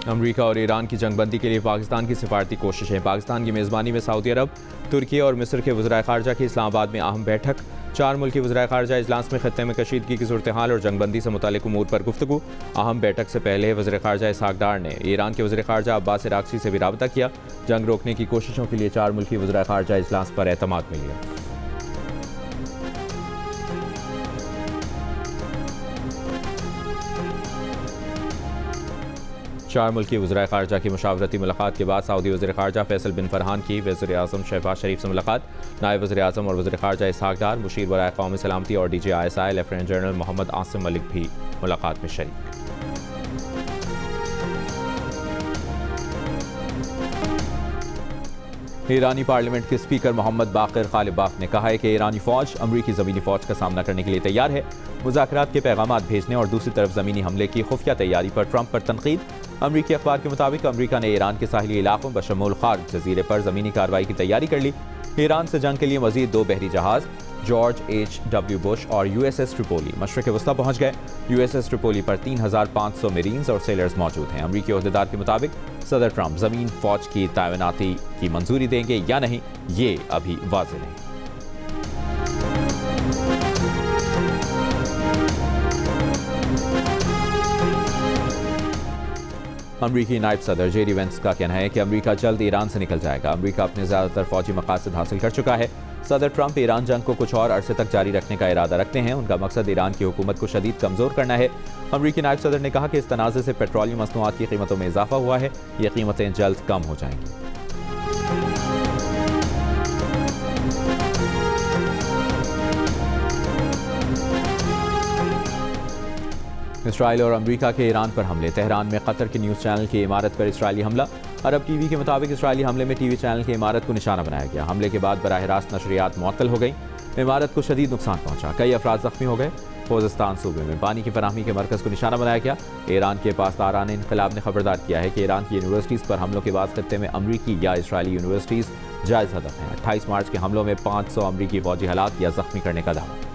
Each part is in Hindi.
अमरीका और ईरान की जंगबंदी के लिए पाकिस्तान की सिफारती कोशिशें। पाकिस्तान की मेज़बानी में सऊदी अरब, तुर्की और मिस्र के वज़ीर ख़ारजा की इस्लामाबाद में अहम बैठक। 4 मुल्की वज़ीर ख़ारजा इजलास में ख़त्ते में कशीदगी की सूरत हाल और जंगबंदी से मुतालिक उमूर पर गुफ्तगू। अहम बैठक से पहले वज़ीर ख़ारजा इसहाक डार ने ईरान के वज़ीर ख़ारजा अब्बास अराग़ची से भी रब्ता किया। जंग रोकने की कोशिशों के लिए 4 मुल्की वज़ीर ख़ारजा इजलास पर एतमाद मिल गया। 4 मुल्की वज़ीर ख़ारजा की मुशावरती मुलाकात के बाद सऊदी वज़ीर ख़ारजा फैसल बिन फरहान की वज़ीर आज़म शहबाज शरीफ से मुलाकात। नायब वज़ीर आज़म और वज़ीर ख़ारजा इसहाक डार, मुशीर बराए क़ौमी सलामती और DGISI lieutenant general Mohammad Asim Malik भी मुलाकात में शरीक। ईरानी पार्लियामेंट के स्पीकर मोहम्मद बाक़िर ग़ालिबाफ ने कहा है कि ईरानी फ़ौज अमरीकी ज़मीनी फ़ौज का सामना करने के लिए तैयार है। मुज़ाकरात के पैगामात भेजने और दूसरी तरफ ज़मीनी हमले की खुफिया तैयारी पर ट्रंप पर तनकीद। अमरीकी अखबार के मुताबिक अमरीका ने ईरान के साहिली इलाकों बशमूल खार्ग जजीरे पर ज़मीनी कार्रवाई की तैयारी कर ली। ईरान से जंग के लिए मज़ीद 2 बहरी जहाज़ जॉर्ज H.W. बुश और USS ट्रिपोली मशरक़ वस्ता पहुँच गए। USS ट्रिपोली पर 3500 मरीन्स और सेलर्स मौजूद हैं। अमरीकी ओहदेदार के मुताबिक सदर ट्रंप ज़मीन फ़ौज की तैनाती की मंजूरी देंगे या नहीं, ये अभी वाज़ेह नहीं। अमरीकी नायब सदर JD वेंस का कहना है कि अमरीका जल्द ईरान से निकल जाएगा। अमरीका अपने ज़्यादातर फौजी मकासद हासिल कर चुका है। सदर ट्रंप ईरान जंग को कुछ और अरसे तक जारी रखने का इरादा रखते हैं। उनका मकसद ईरान की हुकूमत को शदीद कमज़ोर करना है। अमरीकी नायब सदर ने कहा कि इस तनाज़े से पेट्रोलियम मसनूआत की कीमतों में इजाफा हुआ है। ये कीमतें जल्द कम हो जाएंगी। इसराइल और अमरीका के ईरान पर हमले। तेहरान में कतर के न्यूज़ चैनल की इमारत पर इसराइली हमला। अरब TV के मुताबिक इसराइली हमले में TV चैनल की इमारत को निशाना बनाया गया। हमले के बाद बराह रास्त नशरियात मुअत्तल हो गई। इमारत को शदीद नुकसान पहुंचा, कई अफराद जख्मी हो गए। खोज़िस्तान सूबे में पानी की फराहमी के मरकज़ को निशाना बनाया गया। ईरान के पासदारान इनक़लाब ने खबरदार किया है कि ईरान की यूनिवर्सिटीज़ पर हमलों के बाद खत्ते में अमरीकी या इसराइली यूनिवर्सिटीज़ जायज़ हदफ हैं। 28 मार्च के हमलों में 500 अमरीकी फ़ौजी हलाक या जख्मी करने का दावा।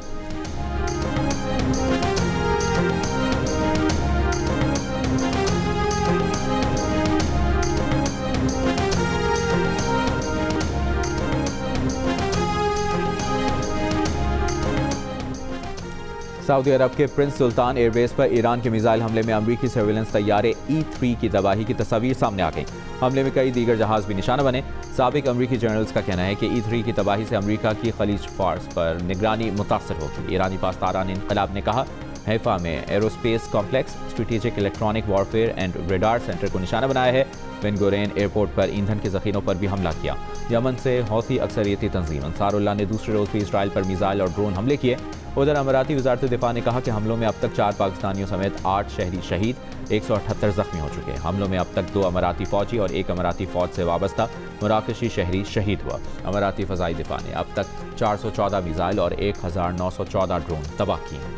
सऊदी अरब के प्रिंस सुल्तान एयरबेस पर ईरान के मिसाइल हमले में अमरीकी सर्विलेंस तैयारे E-3 की तबाही की तस्वीर सामने आ गई। हमले में कई दीगर जहाज़ भी निशाना बने। साबिक अमरीकी जनरल्स का कहना है कि E-3 की तबाही से अमरीका की खलीज फार्स पर निगरानी मुतासर होगी। ईरानी पासदारान इनक़लाब ने कहा हैफा में aerospace complex, strategic electronic warfare and radar centre को निशाना बनाया है। बेन गुरियन एयरपोर्ट पर ईंधन के ज़ख़ीरों पर भी हमला किया। यमन से हौथी अक्सरियती तंजीम अंसारुल्लाह ने दूसरे रोज़ भी इसराइल पर मिसाइल और ड्रोन हमले किए। उधर अमाराती वज़ारत दिफ़ा ने कहा कि हमलों में अब तक 4 पाकिस्तानियों समेत 8 शहरी शहीद, 178 जख्मी हो चुके हैं। हमलों में अब तक 2 अमाराती फ़ौजी और 1 अमाराती फ़ौज से वाबस्ता मराकशी शहरी शहीद हुआ। अमाराती फ़ज़ाई दिफ़ा ने अब तक 414 मिसाइल और 1914 ड्रोन तबाह किए हैं।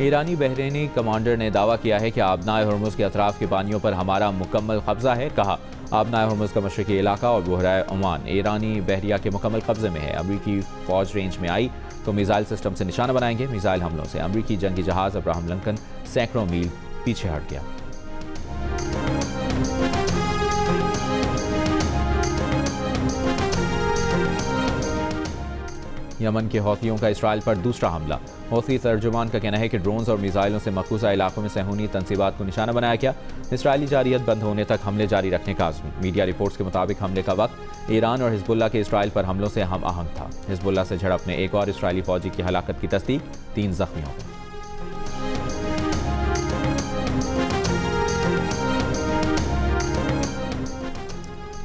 ईरानी बहरीनी कमांडर ने दावा किया है कि आबनाए हर्मुज़ के अतराफ़ के पानियों पर हमारा मुकम्मल कब्ज़ा है। कहा आबनाए हर्मुज़ का मशरक़ी इलाका और बहराए ओमान ईरानी बहरिया के मुकम्मल कब्ज़े में है। अमरीकी फ़ौज रेंज में आई तो मिसाइल सिस्टम से निशाना बनाएंगे। मिसाइल हमलों से अमरीकी जंगी जहाज़ अब्राहम लिंकन सैकड़ों मील पीछे हट गया। यमन के हौथियों का इसराइल पर दूसरा हमला। हौथी तर्जुमान का कहना है कि ड्रोन्स और मिसाइलों से मकबूजा इलाकों में सहूनी तंसीबात को निशाना बनाया गया। इसराइली जारियत बंद होने तक हमले जारी रखने का आज़म। मीडिया रिपोर्ट्स के मुताबिक हमले का वक्त ईरान और हिजबुल्लाह के इसराइल पर हमलों से हम आहंग था। हिजबुल्लाह से झड़प में एक और इसराइली फौजी की हलाकत की तस्दीक, 3 जख्मी हो गए।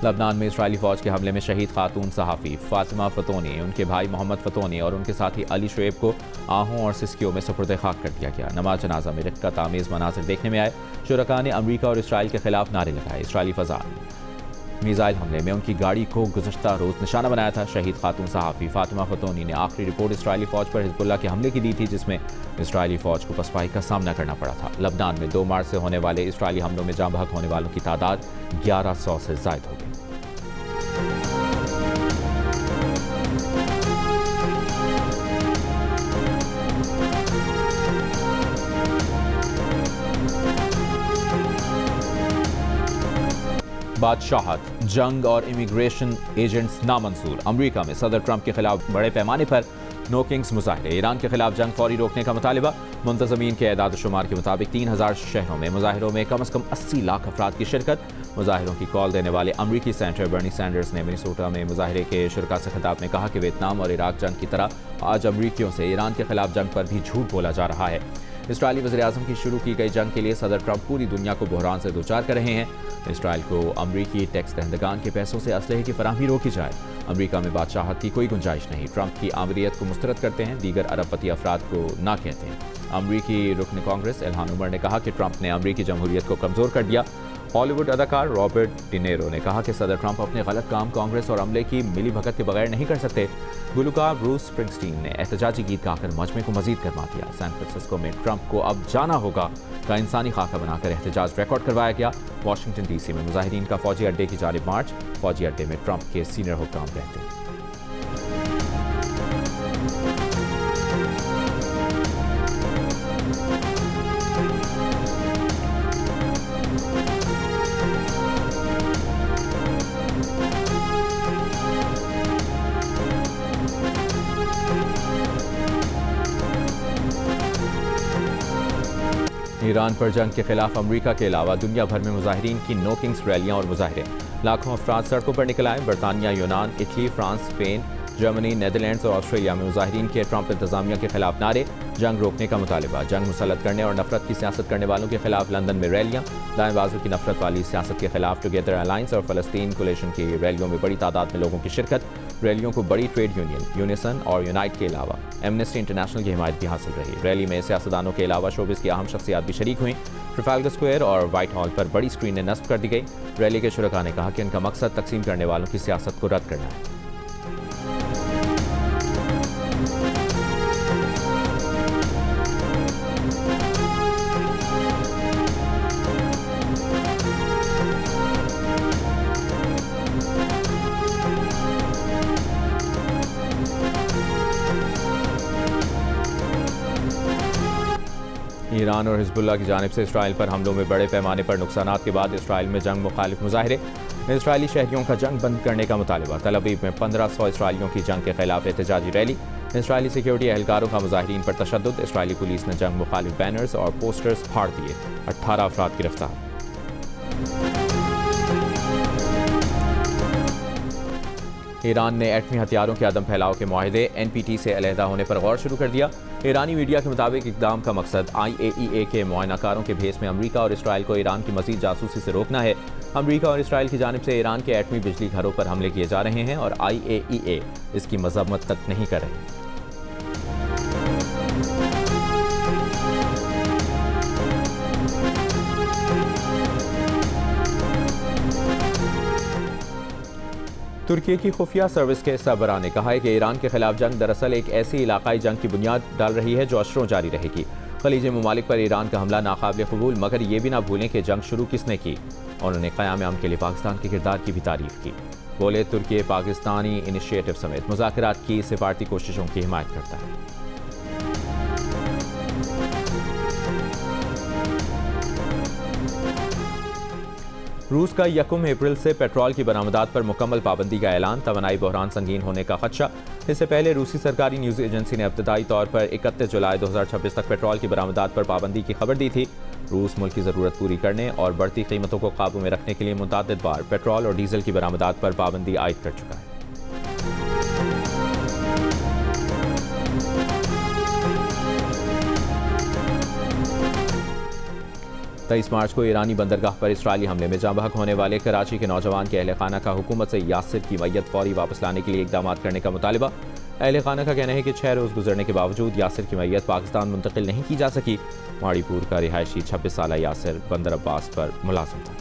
लबनान में इसराइली फ़ौज के हमले में शहीद खातून सहाफ़ी फातिमा फ़तोनी, उनके भाई मोहम्मद फ़तोनी और उनके साथी अली शुएब को आहों और सिस्कियों में सुपुर्द खाक कर दिया गया। नमाज जनाजा में रिक्कत आमेज़ मनाज़िर देखने में आए। शुरका ने अमरीका और इसराइल के खिलाफ नारे लगाए। इसराइली फ़ज़ा मिसाइल हमले में उनकी गाड़ी को गुज़श्ता रोज़ निशाना बनाया था। शहीद खातून सहाफ़ी फातिमा खतौनी ने आखिरी रिपोर्ट इसराइली फ़ौज पर हिज़्बुल्लाह के हमले की दी थी, जिसमें इसराइली फ़ौज को पसपाई का सामना करना पड़ा था। लबनान में 2 मार्च से होने वाले इसराइली हमलों में जाँ बहक होने वालों की तादाद 1100 से ज़ायद हो गई। बादशाहत, जंग और इमिग्रेशन एजेंट्स नामंजूर। अमरीका में सदर ट्रंप के खिलाफ बड़े पैमाने पर नो किंग्स मुजाहरे। ईरान के खिलाफ जंग फौरी रोकने का मुतालिबा। मुंतज़मीन के एदाद शुमार के मुताबिक 3000 शहरों में मुजाहिरों में कम से कम 80 लाख अफराद की शिरकत। मुजाहिरों की कॉल देने वाले अमरीकी सेनेटर बर्नी सैंडर्स ने मिनेसोटा में मुजाहिरे के शुरका से खिताब में कहा कि वियतनाम और इराक जंग की तरह आज अमरीकियों से ईरान के खिलाफ जंग पर भी झूठ बोला जा रहा है। इसराइली वज़ीर-ए-आज़म की शुरू की गई जंग के लिए सदर ट्रंप पूरी दुनिया को बहरान से दोचार कर रहे हैं। इसराइल को अमरीकी टैक्स दहंदगान के पैसों से असलहे की फराहमी रोकी जाए। अमरीका में बादशाहत की कोई गुंजाइश नहीं। ट्रंप की आमरीत को मुस्तरद करते हैं, दीगर अरबपति अफराद को ना कहते हैं। अमरीकी रुकन कांग्रेस इल्हान उमर ने कहा कि ट्रंप ने अमरीकी जमहूरियत को कमज़ोर कर दिया। हॉलीवुड अदाकार रॉबर्ट डिनेरो ने कहा कि सदर ट्रंप अपने गलत काम कांग्रेस और अमले की मिली भगत के बगैर नहीं कर सकते। गुलकार ब्रूस स्प्रिंगस्टीन ने एहतजाजी गीत गाकर मजमे को मजीद गरमा दिया। सैन फ्रांसिस्को में ट्रंप को अब जाना होगा का इंसानी खाका बनाकर एहतजाज रिकॉर्ड करवाया गया। वाशिंगटन डीसी में मुजाहिरीन का फौजी अड्डे की जानिब मार्च। फौजी अड्डे में ट्रंप के सीनियर हुक्काम रहते हैं। ईरान पर जंग के खिलाफ अमरीका के अलावा दुनिया भर में मुजाहिरीन की नो किंग्स रैलियां और मुजाहरे। लाखों अफराद सड़कों पर निकल आए। बरतानिया, यूनान, Italy, France, Spain, Germany, Netherlands और ऑस्ट्रेलिया में मुजाहिरीन के ट्रंप इंतजामिया के खिलाफ नारे, जंग रोकने का मुतालिबा। जंग मुसल्लत करने और नफरत की सियासत करने वालों के खिलाफ लंदन में रैलियां। दाएं बाजू की नफरत वाली सियासत के खिलाफ टुगेदर अलायंस और फलस्तीन कोलिशन की रैलियों में बड़ी तादाद में लोगों की शिरकत। रैलियों को बड़ी ट्रेड यूनियन यूनिसन और यूनाइट के अलावा एमनेस्टी इंटरनेशनल की हिमायत भी हासिल रही। रैली में सियासतदानों के अलावा शोबिस की अहम शख्सियात भी शरीक हुई। ट्रफाल्गर स्क्वायर और व्हाइट हॉल पर बड़ी स्क्रीनें नस्ब कर दी गई। रैली के शुरका ने कहा कि उनका मकसद तकसीम करने वालों की सियासत को रद्द करना है। ईरान और हिज़्बुल्लाह की जानिब से इसराइल पर हमलों में बड़े पैमाने पर नुकसानात के बाद इसराइल में जंग मुखालिफ मुजाहिरे। इसराइली शहरियों का जंग बंद करने का मुतालिबा। तल अवीव में 1500 इसराइलियों की जंग के खिलाफ एहतजाजी रैली। इसराइली सिक्योरिटी एहलकारों का मुजाहिरीन पर तशद्दुद। इसराइली पुलिस ने जंग मुखालिफ बैनर्स और पोस्टर्स फाड़ दिए। 18 अफराद गिरफ्तार। ईरान ने एटमी हथियारों के अदम फैलाव के मुआहदे NPT से अलहदा होने पर गौर शुरू कर दिया। ईरानी मीडिया के मुताबिक इक़दाम का मकसद IAEA के मुआयनाकारों के भेस में अमरीका और इसराइल को ईरान की मज़ीद जासूसी से रोकना है। अमरीका और इसराइल की जानिब से ईरान के एटमी बिजली घरों पर हमले किए जा रहे हैं और IAEA इसकी मजम्मत तक नहीं कर रही। तुर्की की खुफिया सर्विस के सरबराह ने कहा है कि ईरान के खिलाफ जंग दरअसल एक ऐसी इलाकाई जंग की बुनियाद डाल रही है जो अशरों जारी रहेगी। खलीजी ममालिक पर ईरान का हमला नाकाबिल कबूल, मगर ये भी ना भूलें कि जंग शुरू किसने की। उन्होंने क़याम अमन के लिए पाकिस्तान के किरदार की भी तारीफ की। बोले, तुर्की पाकिस्तानी इनिशिएटिव समेत मुज़ाकरात की सिफारती कोशिशों की हिमायत करता है। रूस का 1 अप्रैल से पेट्रोल की बरामदात पर मुकम्मल पाबंदी का ऐलान। तवानाई बहरान संगीन होने का खदशा। इससे पहले रूसी सरकारी न्यूज़ एजेंसी ने इब्तदाई तौर पर 31 जुलाई 2026 तक पेट्रोल की बरामदात पर पाबंदी की खबर दी थी। रूस मुल्क की ज़रूरत पूरी करने और बढ़ती कीमतों को काबू में रखने के लिए मुतअद्दिद बार पेट्रोल और डीजल की बरामदात पर पाबंदी आयद कर चुका है। 23 मार्च को ईरानी बंदरगाह पर इसराइली हमले में जाँ बहक होने वाले कराची के नौजवान के अहल खाना का हुकूमत से यासिर की मैयत फौरी वापस लाने के लिए इकदाम करने का मुतालिबा। अहल खाना का कहना है कि 6 रोज़ गुजरने के बावजूद यासिर की मैयत पाकिस्तान मुंतकिल नहीं की जा सकी। माड़ीपुर का रिहायशी 26 साला यासिर बंदर अब्बास पर मुलाजिम था।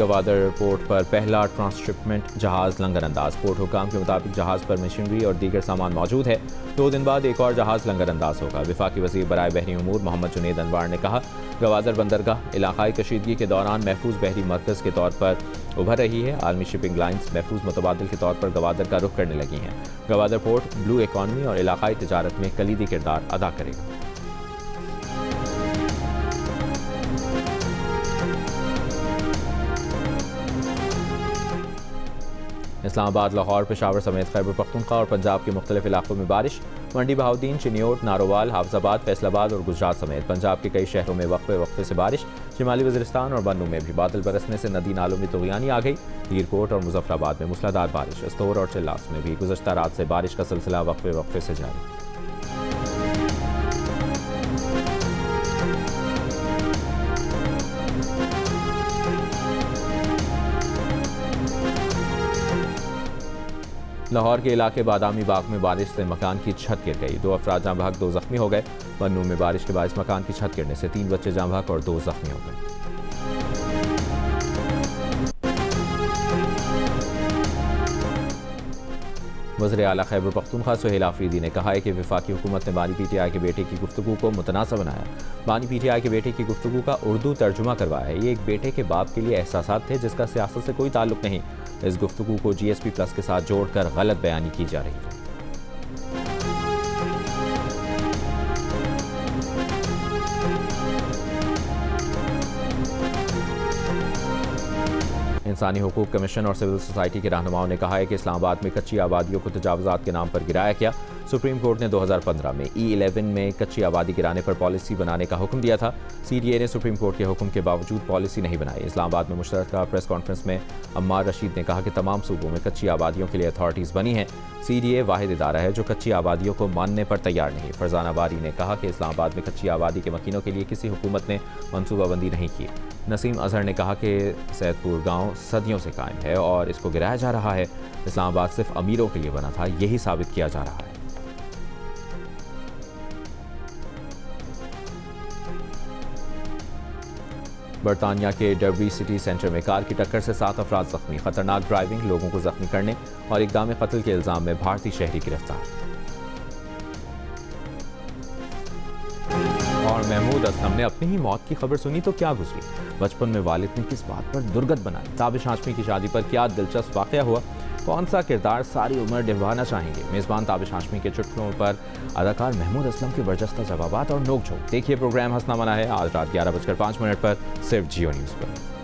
गवादर पोर्ट पर पहला ट्रांसशिपमेंट जहाज़ लंगर अंदाज। पोर्ट हुकाम के मुताबिक जहाज़ पर मशीनरी और दीगर सामान मौजूद है। 2 दिन बाद एक और जहाज़ लंगर अंदाज होगा। वफाकी वज़ीर बराए बहरी उमूर मोहम्मद जुनैद अनवार ने कहा, गवादर बंदरगाह इलाकाई कशीदगी के दौरान महफूज बहरी मरकज़ के तौर पर उभर रही है। आलमी शिपिंग लाइन्स महफूज मुतबादिल के तौर पर गवादर का रुख करने लगी हैं। गवादर पोर्ट ब्लू इकॉनमी और इलाकाई तिजारत में कलीदी किरदार अदा करेगा। इस्लामाबाद, लाहौर, पेशावर समेत खैबर पख्तूनख्वा और पंजाब के मुख्तलिफ इलाकों में बारिश। मंडी, बहाउद्दीन, चिन्योट, नारोवाल, हाफजाबाद, फैसलाबाद और गुजरात समेत पंजाब के कई शहरों में वक्फे से बारिश। शिमाली वज़ीरिस्तान और बन्नू में भी बादल बरसने से नदी नालों में तुग़यानी आ गई। हीरकोट और मुजफ्फराबाद में मूसलाधार बारिश। अस्तौर और चिल्लास में भी गुज़श्ता रात से बारिश का सिलसिला वक्फे से जारी। लाहौर के इलाके बादामी बाग में बारिश से मकान की छत गिर गई। 2 अफराद जाँ बहक, 2 जख्मी हो गए। बन्नू में बारिश के बायस मकान की छत गिरने से 3 बच्चे जाँ बहक और 2 जख्मी हो गए। वज़ीर आला खैबर पख्तूनख्वा सुहेल आफरीदी ने कहा है कि वफाकी हुकूमत ने बानी पीटीआई के बेटे की गुफ्तगू को मुतनासिब बनाया। बानी पीटीआई के बेटे की गुफ्तगू का उर्दू तर्जुमा करवाया है। ये एक बेटे के बाप के लिए एहसासात थे जिसका सियासत से कोई ताल्लुक नहीं। इस गुफ्तगू को GSP प्लस के साथ जोड़कर गलत बयानी की जा रही है। इंसानी हुकूक कमीशन और सिविल सोसाइटी के रहनुमाओं ने कहा है कि इस्लामाबाद में कच्ची आबादियों को तजावुज़ात के नाम पर गिराया गया। सुप्रीम कोर्ट ने 2015 में E11 में कच्ची आबादी गिराने पर पॉलिसी बनाने का हुक्म दिया था। CDA ने सुप्रीम कोर्ट के हुक्म के बावजूद पॉलिसी नहीं बनाई। इस्लामाबाद में मुश्तरका प्रेस कॉन्फ्रेंस में अम्मार रशीद ने कहा कि तमाम सूबों में कच्ची आबादियों के लिए अथॉरिटीज़ बनी हैं। CDA वाहिद इदारा है जो कच्ची आबादियों को मानने पर तैयार नहीं। फरजाना बारी ने कहा कि इस्लामाबाद में कच्ची आबादी के मकीनों के लिए किसी हुकूमत ने मनसूबाबंदी नहीं की। नसीम अजहर ने कहा कि सैदपुर गाँव सदियों से कायम है और इसको गिराया जा रहा है। इस्लामाबाद सिर्फ अमीरों के लिए बना था, यही साबित किया जा रहा है। बरतानिया के डर्बी सिटी सेंटर में कार की टक्कर से 7 अफराद जख्मी। खतरनाक ड्राइविंग, लोगों को जख्मी करने और इक़दाम कत्ल के इल्ज़ाम में भारतीय शहरी गिरफ्तार। और महमूद असलम ने अपनी ही मौत की खबर सुनी तो क्या गुजरी। बचपन में वालिद ने किस बात पर दुर्गत बनाई। ताबिश हाशमी की शादी पर क्या दिलचस्प वाक़या हुआ। कौन सा किरदार सारी उम्र निभाना चाहेंगे। मेज़बान ताबिश हाशमी के चुटकुलों पर अदाकार महमूद असलम के बरजस्ता जवाबात और नोक झोंक। देखिए प्रोग्राम हंसना मना है आज रात 11:05 पर सिर्फ जियो न्यूज़ पर।